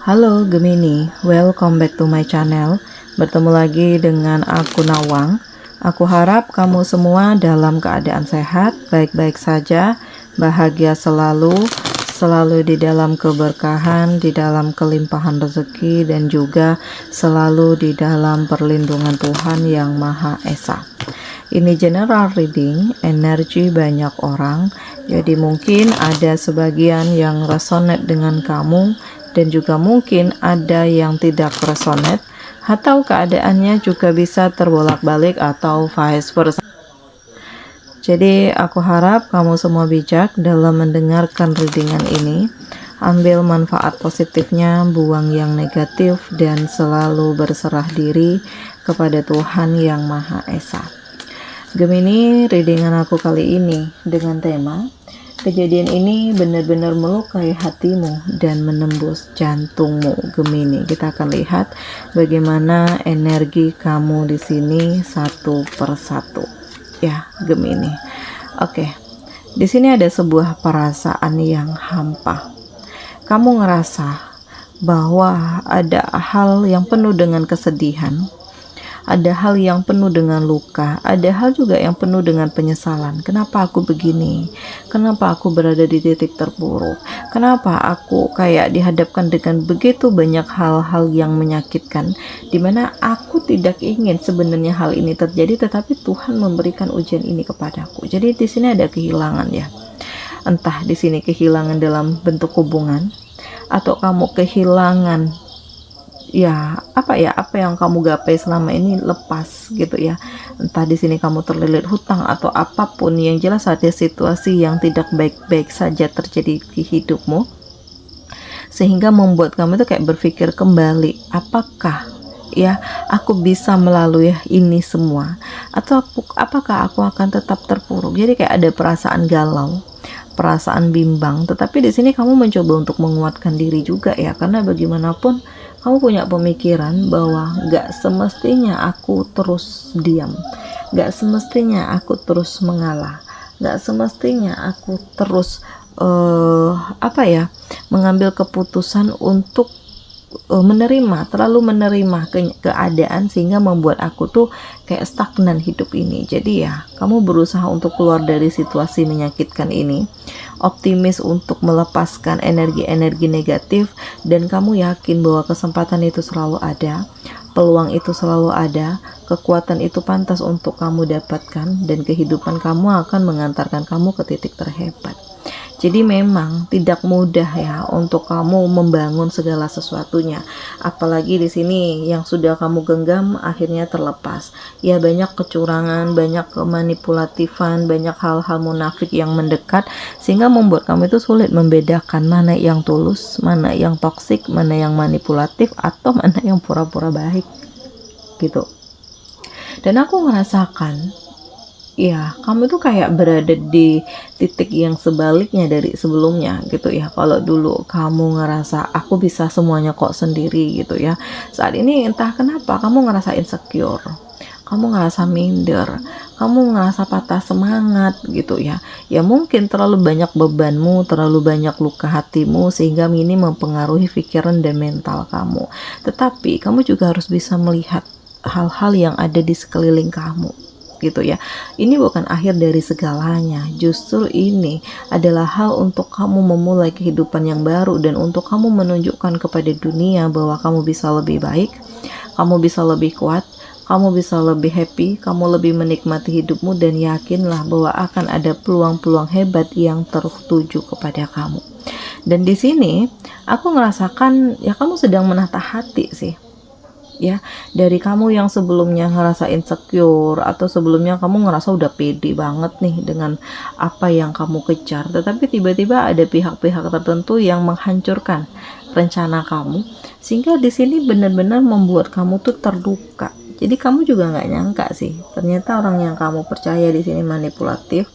Halo Gemini, welcome back to my channel. Bertemu lagi dengan aku Nawang. Aku harap kamu semua dalam keadaan sehat, baik-baik saja, bahagia selalu, selalu di dalam keberkahan, di dalam kelimpahan rezeki, dan juga selalu di dalam perlindungan Tuhan Yang Maha Esa. Ini general reading, energi banyak orang, jadi mungkin ada sebagian yang resonate dengan kamu, dan juga mungkin ada yang tidak resonate, atau keadaannya juga bisa terbolak-balik atau vice versa. Jadi aku harap kamu semua bijak dalam mendengarkan readingan ini. Ambil manfaat positifnya, buang yang negatif, dan selalu berserah diri kepada Tuhan Yang Maha Esa. Gemini, readingan aku kali ini dengan tema kejadian ini benar-benar melukai hatimu dan menembus jantungmu. Gemini, kita akan lihat bagaimana energi kamu di sini satu persatu. Ya, Gemini. Oke. Di sini ada sebuah perasaan yang hampa. Kamu ngerasa bahwa ada hal yang penuh dengan kesedihan. Ada hal yang penuh dengan luka, ada hal juga yang penuh dengan penyesalan. Kenapa aku begini? Kenapa aku berada di titik terpuruk? Kenapa aku kayak dihadapkan dengan begitu banyak hal-hal yang menyakitkan, dimana aku tidak ingin sebenarnya hal ini terjadi, tetapi Tuhan memberikan ujian ini kepadaku. Jadi di sini ada kehilangan ya. Entah di sini kehilangan dalam bentuk hubungan, atau kamu kehilangan apa yang kamu gapai selama ini lepas gitu ya. Entah di sini kamu terlilit hutang atau apapun, yang jelas ada situasi yang tidak baik-baik saja terjadi di hidupmu, sehingga membuat kamu itu kayak berpikir kembali, apakah aku bisa melalui ini semua, atau apakah aku akan tetap terpuruk. Jadi kayak ada perasaan galau, perasaan bimbang. Tetapi di sini kamu mencoba untuk menguatkan diri juga ya, karena bagaimanapun kamu punya pemikiran bahwa gak semestinya aku terus diam, gak semestinya aku terus mengalah, gak semestinya aku terus mengambil keputusan untuk terlalu menerima keadaan, sehingga membuat aku tuh kayak stagnan hidup ini. Jadi ya, kamu berusaha untuk keluar dari situasi menyakitkan ini, optimis untuk melepaskan energi-energi negatif, dan kamu yakin bahwa kesempatan itu selalu ada, peluang itu selalu ada, kekuatan itu pantas untuk kamu dapatkan, dan kehidupan kamu akan mengantarkan kamu ke titik terhebat. Jadi memang tidak mudah ya untuk kamu membangun segala sesuatunya. Apalagi di sini yang sudah kamu genggam akhirnya terlepas. Ya, banyak kecurangan, banyak kemanipulatifan, banyak hal-hal munafik yang mendekat, sehingga membuat kamu itu sulit membedakan mana yang tulus, mana yang toksik, mana yang manipulatif, atau mana yang pura-pura baik gitu. Dan aku merasakan kamu tuh kayak berada di titik yang sebaliknya dari sebelumnya gitu ya. Kalau dulu kamu ngerasa aku bisa semuanya kok sendiri gitu ya, saat ini entah kenapa kamu ngerasa insecure, kamu ngerasa minder, kamu ngerasa patah semangat gitu ya. Ya mungkin terlalu banyak bebanmu, terlalu banyak luka hatimu, sehingga ini mempengaruhi pikiran dan mental kamu. Tetapi kamu juga harus bisa melihat hal-hal yang ada di sekeliling kamu gitu ya. Ini bukan akhir dari segalanya, justru ini adalah hal untuk kamu memulai kehidupan yang baru, dan untuk kamu menunjukkan kepada dunia bahwa kamu bisa lebih baik, kamu bisa lebih kuat, kamu bisa lebih happy, kamu lebih menikmati hidupmu, dan yakinlah bahwa akan ada peluang-peluang hebat yang tertuju kepada kamu. Dan di sini aku ngerasakan ya kamu sedang menatah hati sih ya, dari kamu yang sebelumnya ngerasa insecure, atau sebelumnya kamu ngerasa udah pede banget nih dengan apa yang kamu kejar, tetapi tiba-tiba ada pihak-pihak tertentu yang menghancurkan rencana kamu, sehingga di sini benar-benar membuat kamu tuh terluka. Jadi kamu juga nggak nyangka sih, ternyata orang yang kamu percaya di sini manipulatif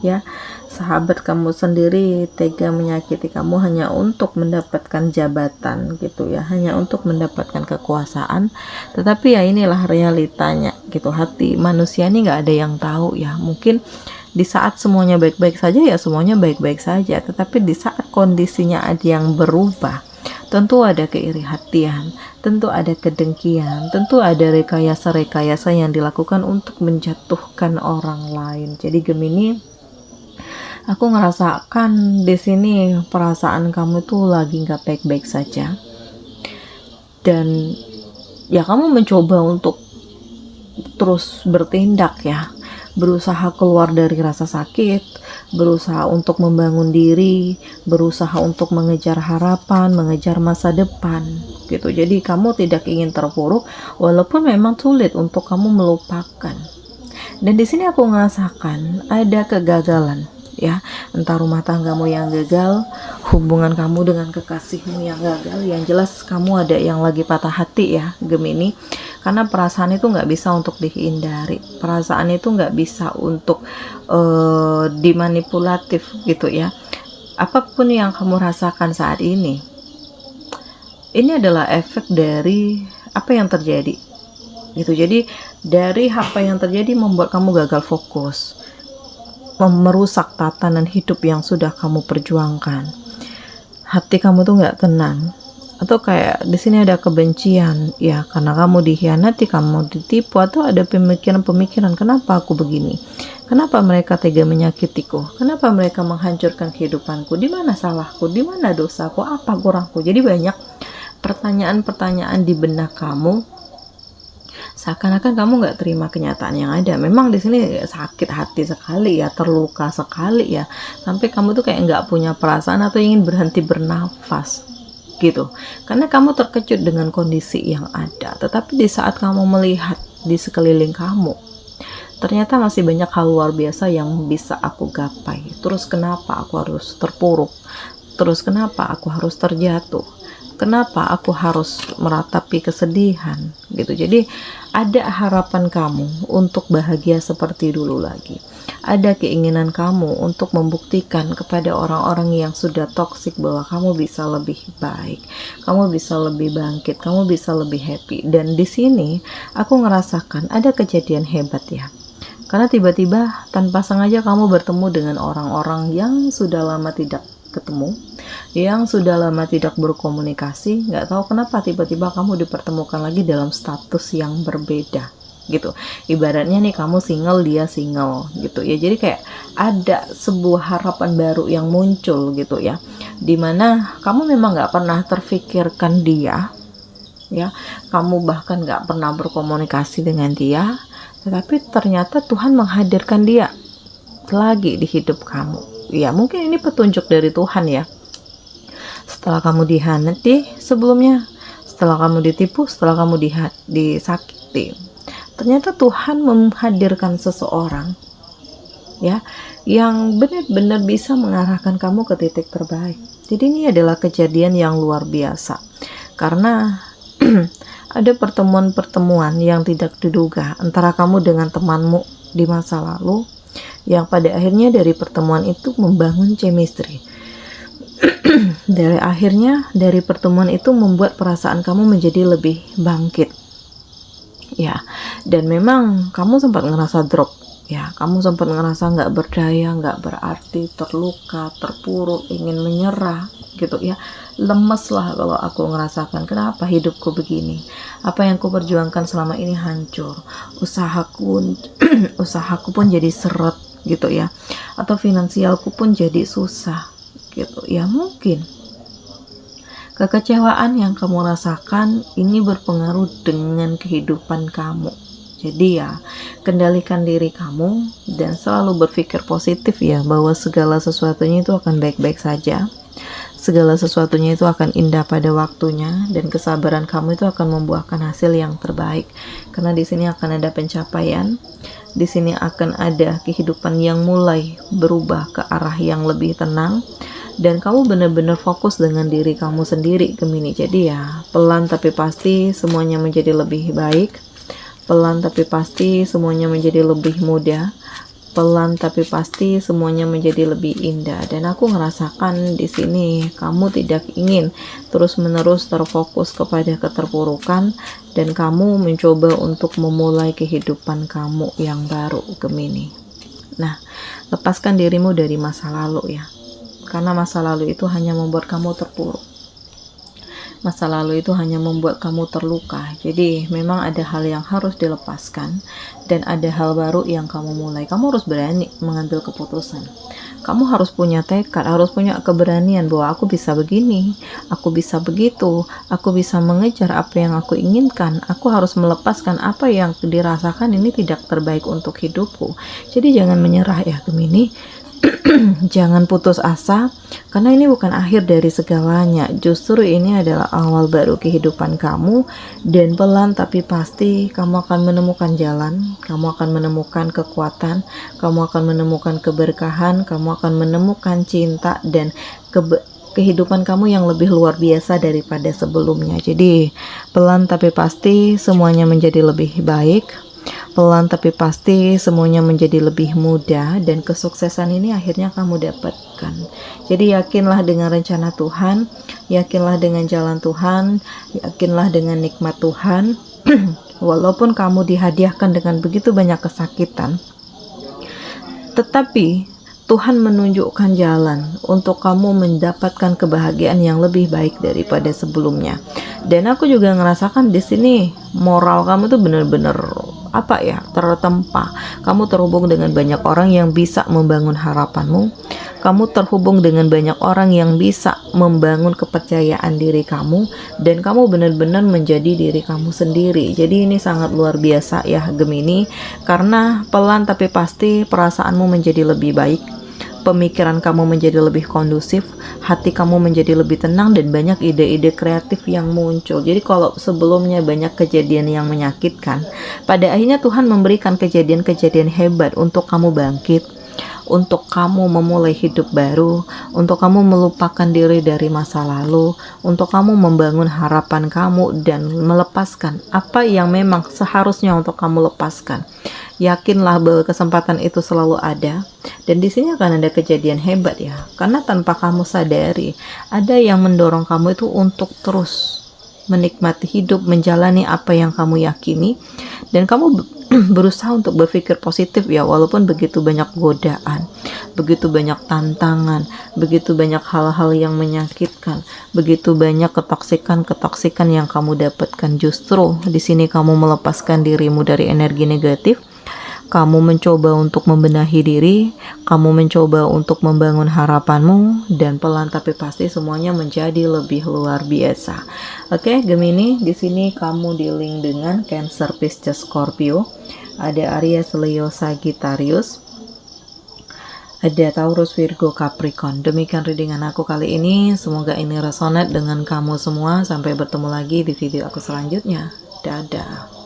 ya. Sahabat kamu sendiri tega menyakiti kamu hanya untuk mendapatkan jabatan gitu ya, hanya untuk mendapatkan kekuasaan. Tetapi ya inilah realitanya gitu, hati manusia ini nggak ada yang tahu ya. Mungkin di saat semuanya baik-baik saja ya semuanya baik-baik saja, tetapi di saat kondisinya ada yang berubah, tentu ada keiri hatian, tentu ada kedengkian, tentu ada rekayasa-rekayasa yang dilakukan untuk menjatuhkan orang lain. Jadi Gemini, aku ngerasakan di sini perasaan kamu tuh lagi nggak baik-baik saja, dan ya kamu mencoba untuk terus bertindak ya, berusaha keluar dari rasa sakit, berusaha untuk membangun diri, berusaha untuk mengejar harapan, mengejar masa depan gitu. Jadi kamu tidak ingin terpuruk walaupun memang sulit untuk kamu melupakan. Dan di sini aku merasakan ada kegagalan ya, entah rumah tanggamu yang gagal, hubungan kamu dengan kekasihmu yang gagal, yang jelas kamu ada yang lagi patah hati ya Gemini. Karena perasaan itu nggak bisa untuk dihindari, perasaan itu nggak bisa untuk dimanipulatif gitu ya. Apapun yang kamu rasakan saat ini adalah efek dari apa yang terjadi gitu. Jadi dari apa yang terjadi membuat kamu gagal fokus, merusak tatanan hidup yang sudah kamu perjuangkan. Hati kamu tuh nggak tenang, atau kayak di sini ada kebencian ya, karena kamu dikhianati, kamu ditipu, atau ada pemikiran-pemikiran, kenapa aku begini, kenapa mereka tega menyakitiku, kenapa mereka menghancurkan kehidupanku, di mana salahku, di mana dosaku, apa kurangku. Jadi banyak pertanyaan-pertanyaan di benak kamu, seakan-akan kamu nggak terima kenyataan yang ada. Memang di sini sakit hati sekali ya, terluka sekali ya, sampai kamu tuh kayak nggak punya perasaan atau ingin berhenti bernafas gitu, karena kamu terkejut dengan kondisi yang ada. Tetapi di saat kamu melihat di sekeliling kamu, ternyata masih banyak hal luar biasa yang bisa aku gapai. Terus kenapa aku harus terpuruk? Terus kenapa aku harus terjatuh? Kenapa aku harus meratapi kesedihan gitu. Jadi ada harapan kamu untuk bahagia seperti dulu lagi. Ada keinginan kamu untuk membuktikan kepada orang-orang yang sudah toksik bahwa kamu bisa lebih baik, kamu bisa lebih bangkit, kamu bisa lebih happy. Dan di sini aku ngerasakan ada kejadian hebat ya, karena tiba-tiba tanpa sengaja kamu bertemu dengan orang-orang yang sudah lama tidak ketemu, yang sudah lama tidak berkomunikasi. Nggak tahu kenapa tiba-tiba kamu dipertemukan lagi dalam status yang berbeda gitu. Ibaratnya nih kamu single, dia single gitu ya. Jadi kayak ada sebuah harapan baru yang muncul gitu ya, dimana kamu memang nggak pernah terfikirkan dia ya, kamu bahkan nggak pernah berkomunikasi dengan dia, tetapi ternyata Tuhan menghadirkan dia lagi di hidup kamu ya. Mungkin ini petunjuk dari Tuhan ya. Setelah kamu dihianati sebelumnya, setelah kamu ditipu, setelah kamu disakiti, ternyata Tuhan menghadirkan seseorang ya, yang benar-benar bisa mengarahkan kamu ke titik terbaik. Jadi ini adalah kejadian yang luar biasa, karena ada pertemuan-pertemuan yang tidak diduga antara kamu dengan temanmu di masa lalu, yang pada akhirnya dari pertemuan itu membangun chemistry. Dari pertemuan itu membuat perasaan kamu menjadi lebih bangkit ya. Dan memang kamu sempat ngerasa drop ya, kamu sempat ngerasa nggak berdaya, nggak berarti, terluka, terpuruk, ingin menyerah gitu ya, lemes lah kalau aku ngerasakan, kenapa hidupku begini, apa yang ku perjuangkan selama ini hancur, usahaku pun jadi seret gitu ya, atau finansialku pun jadi susah gitu ya. Mungkin kekecewaan yang kamu rasakan ini berpengaruh dengan kehidupan kamu. Jadi ya, kendalikan diri kamu dan selalu berpikir positif ya, bahwa segala sesuatunya itu akan baik-baik saja. Segala sesuatunya itu akan indah pada waktunya, dan kesabaran kamu itu akan membuahkan hasil yang terbaik. Karena di sini akan ada pencapaian, di sini akan ada kehidupan yang mulai berubah ke arah yang lebih tenang, dan kamu benar-benar fokus dengan diri kamu sendiri Gemini. Jadi ya, pelan tapi pasti semuanya menjadi lebih baik, pelan tapi pasti semuanya menjadi lebih mudah, pelan tapi pasti semuanya menjadi lebih indah. Dan aku ngerasakan di sini kamu tidak ingin terus-menerus terfokus kepada keterpurukan, dan kamu mencoba untuk memulai kehidupan kamu yang baru Gemini. Nah, lepaskan dirimu dari masa lalu ya, karena masa lalu itu hanya membuat kamu terpuruk. Masa lalu itu hanya membuat kamu terluka. Jadi memang ada hal yang harus dilepaskan dan ada hal baru yang kamu mulai. Kamu harus berani mengambil keputusan. Kamu harus punya tekad, harus punya keberanian bahwa aku bisa begini, aku bisa begitu, aku bisa mengejar apa yang aku inginkan. Aku harus melepaskan apa yang dirasakan ini tidak terbaik untuk hidupku. Jadi jangan menyerah ya Gemini. Jangan putus asa, karena ini bukan akhir dari segalanya. Justru ini adalah awal baru kehidupan kamu, dan pelan tapi pasti kamu akan menemukan jalan, kamu akan menemukan kekuatan, kamu akan menemukan keberkahan, kamu akan menemukan cinta dan kehidupan kamu yang lebih luar biasa daripada sebelumnya. Jadi pelan tapi pasti semuanya menjadi lebih baik. Pelan tapi pasti semuanya menjadi lebih mudah, dan kesuksesan ini akhirnya kamu dapatkan. Jadi yakinlah dengan rencana Tuhan, yakinlah dengan jalan Tuhan, yakinlah dengan nikmat Tuhan. Walaupun kamu dihadiahkan dengan begitu banyak kesakitan, tetapi Tuhan menunjukkan jalan untuk kamu mendapatkan kebahagiaan yang lebih baik daripada sebelumnya. Dan aku juga ngerasakan di sini moral kamu tuh benar-benar tertempa. Kamu terhubung dengan banyak orang yang bisa membangun harapanmu. Kamu terhubung dengan banyak orang yang bisa membangun kepercayaan diri kamu, dan kamu benar-benar menjadi diri kamu sendiri. Jadi ini sangat luar biasa ya Gemini, karena pelan tapi pasti perasaanmu menjadi lebih baik. Pemikiran kamu menjadi lebih kondusif, hati kamu menjadi lebih tenang, dan banyak ide-ide kreatif yang muncul. Jadi kalau sebelumnya banyak kejadian yang menyakitkan, pada akhirnya Tuhan memberikan kejadian-kejadian hebat untuk kamu bangkit, untuk kamu memulai hidup baru, untuk kamu melupakan diri dari masa lalu, untuk kamu membangun harapan kamu dan melepaskan apa yang memang seharusnya untuk kamu lepaskan. Yakinlah bahwa kesempatan itu selalu ada, dan di sini akan ada kejadian hebat ya, karena tanpa kamu sadari ada yang mendorong kamu itu untuk terus menikmati hidup, menjalani apa yang kamu yakini, dan kamu berusaha untuk berpikir positif ya, walaupun begitu banyak godaan, begitu banyak tantangan, begitu banyak hal-hal yang menyakitkan, begitu banyak ketoksikan yang kamu dapatkan. Justru di sini kamu melepaskan dirimu dari energi negatif. Kamu mencoba untuk membenahi diri, kamu mencoba untuk membangun harapanmu, dan pelan tapi pasti semuanya menjadi lebih luar biasa. Oke, Gemini, di sini kamu dealing dengan Cancer, Pisces, Scorpio, ada Aries, Leo, Sagittarius, ada Taurus, Virgo, Capricorn. Demikian readingan aku kali ini. Semoga ini resonate dengan kamu semua. Sampai bertemu lagi di video aku selanjutnya. Dadah.